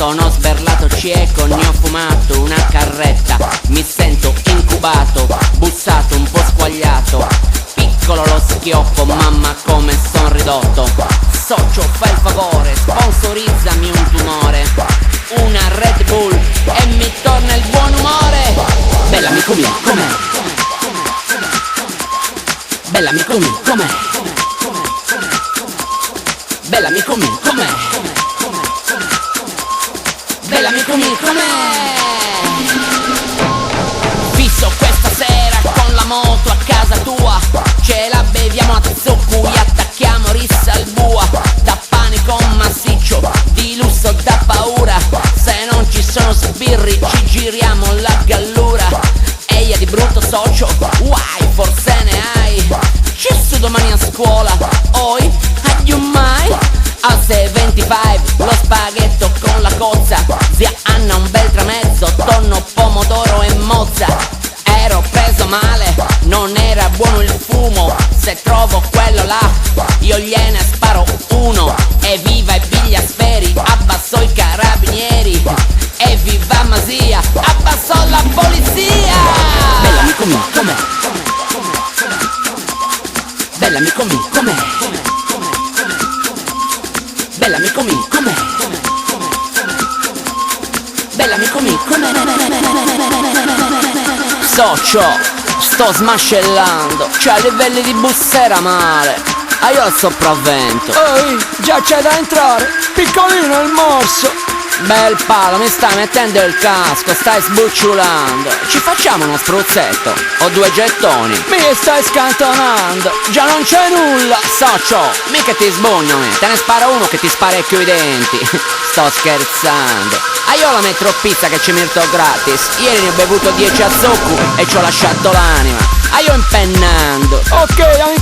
Sono sberlato cieco, ne ho fumato una carretta. Mi sento incubato, bussato, un po' squagliato. Piccolo lo schioppo, mamma come son ridotto. Socio, fai il favore, sponsorizzami un tumore, una Red Bull e mi torna il buon umore. Bella amico mio, com'è? Bella amico mio, com'è? Bella amico mio, com'è? Bella amico mio, com'è? Fisso questa sera con la moto a casa tua. Ce la beviamo a zucco, gli attacchiamo rissa al bua. Da panico massiccio, di lusso da paura. Se non ci sono sbirri ci giriamo la gallura. Eia di brutto socio, guai, forse ne hai. Ci su domani a scuola, oi, you mai? Al 625, lo spaghetto con la cozza. Zia Anna un bel tramezzo, tonno, pomodoro e mozza. Ero preso male, non era buono il fumo. Se trovo quello là, io gliene sparo uno. Evviva i bigliasferi, abbasso i carabinieri. Evviva Masia, abbasso la polizia. Bella amico mio, com'è? Bella amico mio, com'è? Bella amico mio, com'è? Bella amico mio, com'è? Socio, sto smascellando, c'è a livelli di bussera male. Ah, io al sopravvento. Ehi, già c'è da entrare, piccolino il morso. Bel palo, mi stai mettendo il casco, stai sbucciolando. Ci facciamo uno spruzzetto? Ho 2 gettoni. Mi stai scantonando, già non c'è nulla. Socio, mica ti sbugnami, te ne sparo uno che ti sparecchio i denti. Sto scherzando. Ah, io la metro pizza che ci mirto gratis. Ieri ne ho bevuto 10 a zucco e ci ho lasciato l'anima. Ah, io impennando. Ok,